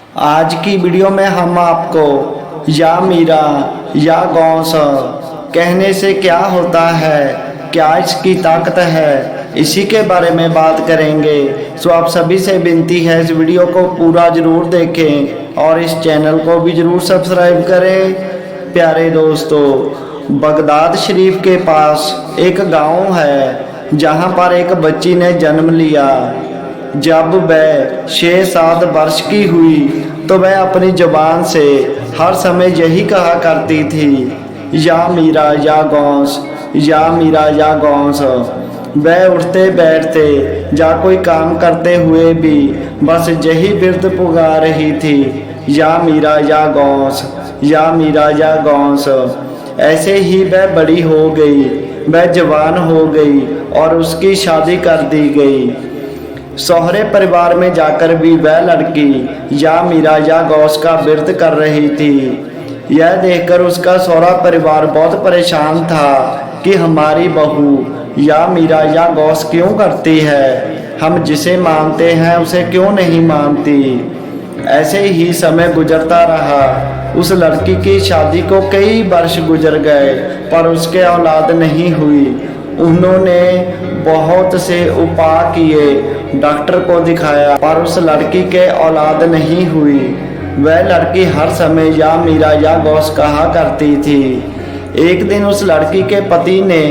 आज की वीडियो में हम आपको या मीरा या गौस कहने से क्या होता है, क्या इसकी ताकत है, इसी के बारे में बात करेंगे। सो आप सभी से विनती है इस वीडियो को पूरा ज़रूर देखें और इस चैनल को भी ज़रूर सब्सक्राइब करें। प्यारे दोस्तों, बगदाद शरीफ के पास एक गांव है जहां पर एक बच्ची ने जन्म लिया। जब वह 6-7 वर्ष की हुई तो वह अपनी जुबान से हर समय यही कहा करती थी, या मीरा या गौस, या मीरा या गौस। वह उठते बैठते या कोई काम करते हुए भी बस यही बिरद पुकार रही थी, या मीरा या गौस, या मीरा या गौस। ऐसे ही वह बड़ी हो गई, वह जवान हो गई और उसकी शादी कर दी गई। सौहरे परिवार में जाकर भी वह लड़की या मीरा या गौस का बिरद कर रही थी। यह देखकर उसका सौहरा परिवार बहुत परेशान था कि हमारी बहू या मीरा या गौस क्यों करती है, हम जिसे मानते हैं उसे क्यों नहीं मानती। ऐसे ही समय गुजरता रहा। उस लड़की की शादी को कई वर्ष गुजर गए पर उसके औलाद नहीं हुई। उन्होंने बहुत से उपाय किए, डॉक्टर को दिखाया पर उस लड़की के औलाद नहीं हुई। वह लड़की हर समय या मीरा या गौस कहा करती थी। एक दिन उस लड़की के पति ने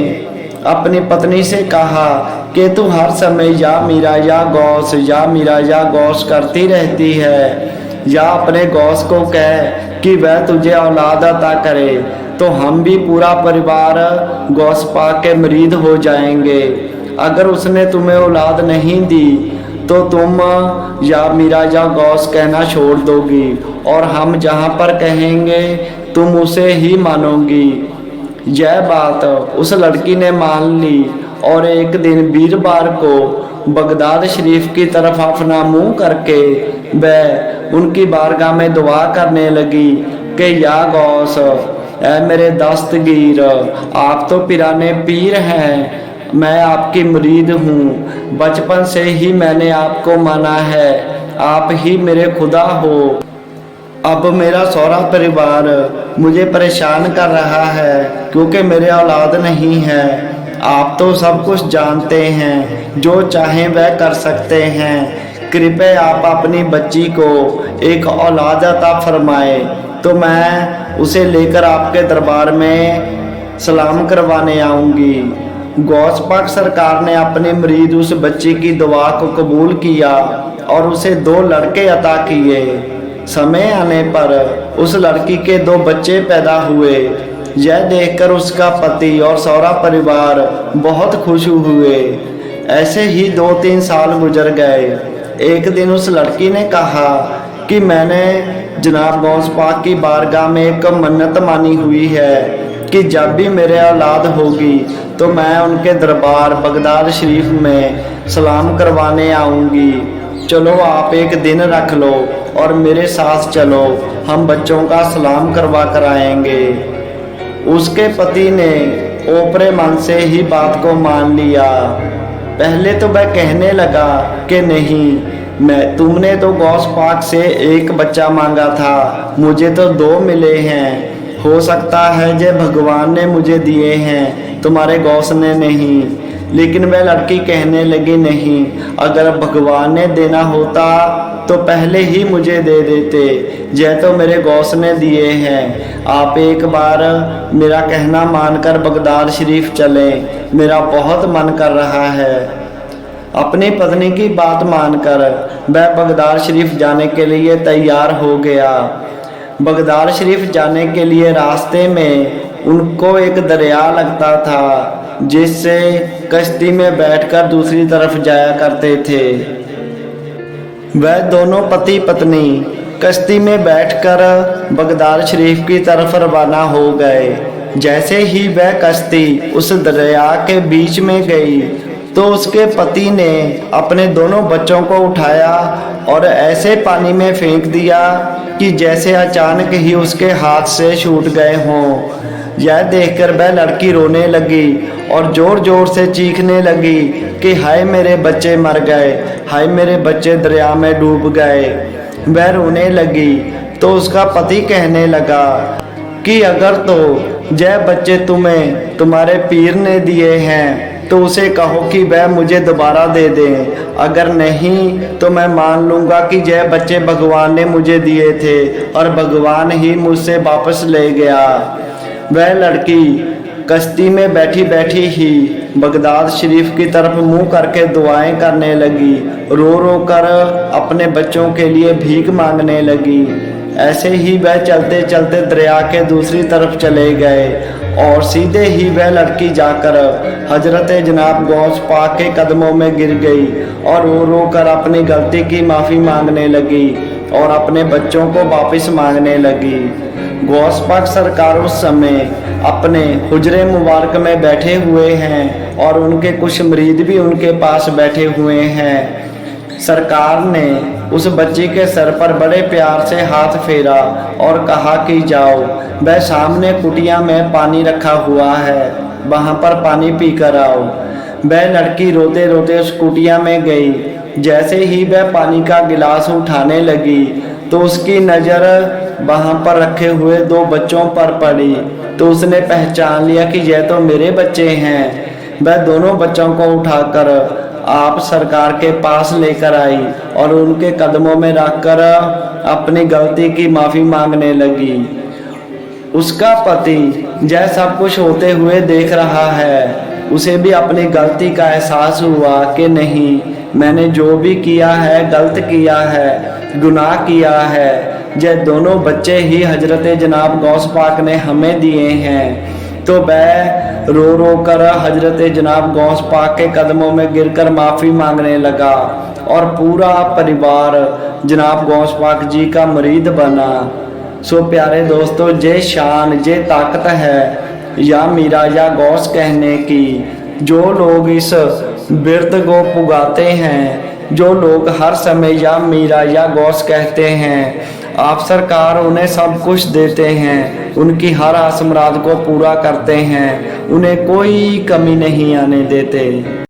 अपनी पत्नी से कहा कि तू हर समय या मीरा या गौस, या मीरा या गौस करती रहती है, या अपने गौस को कह कि वह तुझे औलाद अता करे तो हम भी पूरा परिवार गौस पाक के मुरीद हो जाएंगे। अगर उसने तुम्हें औलाद नहीं दी तो तुम या मीरा या गौस कहना छोड़ दोगी और हम जहाँ पर कहेंगे तुम उसे ही मानोगी। यह बात उस लड़की ने मान ली और एक दिन वीरवार को बगदाद शरीफ की तरफ अपना मुंह करके वह उनकी बारगाह में दुआ करने लगी कि या गौस, ऐ मेरे दस्तगीर, आप तो पिराने पीर हैं, मैं आपकी मुरीद हूँ। बचपन से ही मैंने आपको माना है, आप ही मेरे खुदा हो। अब मेरा सौरा परिवार मुझे परेशान कर रहा है क्योंकि मेरे औलाद नहीं है। आप तो सब कुछ जानते हैं, जो चाहें वह कर सकते हैं। कृपया आप अपनी बच्ची को एक औलाद अता फरमाए तो मैं उसे लेकर आपके दरबार में सलाम करवाने आऊँगी। गौस पाक सरकार ने अपने मुरीद उस बच्ची की दुआ को कबूल किया और उसे 2 लड़के अता किए। समय आने पर उस लड़की के 2 बच्चे पैदा हुए। यह देखकर उसका पति और सौरा परिवार बहुत खुश हुए। ऐसे ही 2-3 साल गुजर गए। एक दिन उस लड़की ने कहा कि मैंने जनाब गौस पाक की बारगाह में एक मन्नत मानी हुई है कि जब भी मेरे औलाद होगी तो मैं उनके दरबार बगदाद शरीफ में सलाम करवाने आऊँगी। चलो आप एक दिन रख लो और मेरे साथ चलो, हम बच्चों का सलाम करवा कर आएंगे। उसके पति ने ओपरे मन से ही बात को मान लिया। पहले तो वह कहने लगा कि नहीं, तुमने तो गौस पाक से 1 बच्चा मांगा था, मुझे तो 2 मिले हैं। हो सकता है जे भगवान ने मुझे दिए हैं, तुम्हारे गौस ने नहीं। लेकिन वह लड़की कहने लगी, नहीं, अगर भगवान ने देना होता तो पहले ही मुझे दे देते, यह तो मेरे गौस ने दिए हैं। आप एक बार मेरा कहना मानकर बगदाद शरीफ चलें, मेरा बहुत मन कर रहा है। अपनी पत्नी की बात मानकर वह बगदाद शरीफ जाने के लिए तैयार हो गया। बगदाद शरीफ जाने के लिए रास्ते में उनको एक दरिया लगता था जिससे कश्ती में बैठकर दूसरी तरफ जाया करते थे। वह दोनों पति पत्नी कश्ती में बैठकर बगदाद शरीफ की तरफ रवाना हो गए। जैसे ही वह कश्ती उस दरिया के बीच में गई तो उसके पति ने अपने दोनों बच्चों को उठाया और ऐसे पानी में फेंक दिया कि जैसे अचानक ही उसके हाथ से छूट गए हों। यह देखकर वह लड़की रोने लगी और जोर जोर से चीखने लगी कि हाय मेरे बच्चे मर गए, हाय मेरे बच्चे दरिया में डूब गए। वह रोने लगी तो उसका पति कहने लगा कि अगर तो जय बच्चे तुम्हें तुम्हारे पीर ने दिए हैं तो उसे कहो कि वह मुझे दोबारा दे दे, अगर नहीं तो मैं मान लूँगा कि जय बच्चे भगवान ने मुझे दिए थे और भगवान ही मुझसे वापस ले गया। वह लड़की कश्ती में बैठी बैठी ही बगदाद शरीफ की तरफ मुंह करके दुआएं करने लगी, रो रो कर अपने बच्चों के लिए भीख मांगने लगी। ऐसे ही वह चलते चलते दरिया के दूसरी तरफ चले गए और सीधे ही वह लड़की जाकर हजरत जनाब गौस पाक के कदमों में गिर गई और रो रो कर अपनी गलती की माफ़ी मांगने लगी और अपने बच्चों को वापस मांगने लगी। गौस पाक सरकार उस समय अपने हुजरे मुबारक में बैठे हुए हैं और उनके कुछ मुरीद भी उनके पास बैठे हुए हैं। सरकार ने उस बच्ची के सर पर बड़े प्यार से हाथ फेरा और कहा कि जाओ, वह सामने कुटिया में पानी रखा हुआ है, वहाँ पर पानी पी कर आओ। वह लड़की रोते रोते उस कुटिया में गई। जैसे ही वह पानी का गिलास उठाने लगी तो उसकी नज़र वहाँ पर रखे हुए दो बच्चों पर पड़ी, तो उसने पहचान लिया कि यह तो मेरे बच्चे हैं। वह दोनों बच्चों को उठाकर आप सरकार के पास लेकर आई और उनके कदमों में रखकर अपनी गलती की माफ़ी मांगने लगी। उसका पति यह सब कुछ होते हुए देख रहा है। उसे भी अपनी गलती का एहसास हुआ कि नहीं, मैंने जो भी किया है गलत किया है, गुनाह किया है। यह दोनों बच्चे ही हजरत जनाब गौस पाक ने हमें दिए हैं। तो वह रो रो कर हजरत जनाब गौस पाक के कदमों में गिरकर माफ़ी मांगने लगा और पूरा परिवार जनाब गौस पाक जी का मुरीद बना। सो प्यारे दोस्तों, ये शान ये ताकत है या मीरा या गौस कहने की। जो लोग इस बिरद को पुगाते हैं, जो लोग हर समय या मीरा या गौस कहते हैं, आप सरकार उन्हें सब कुछ देते हैं, उनकी हर आस मुराद को पूरा करते हैं, उन्हें कोई कमी नहीं आने देते।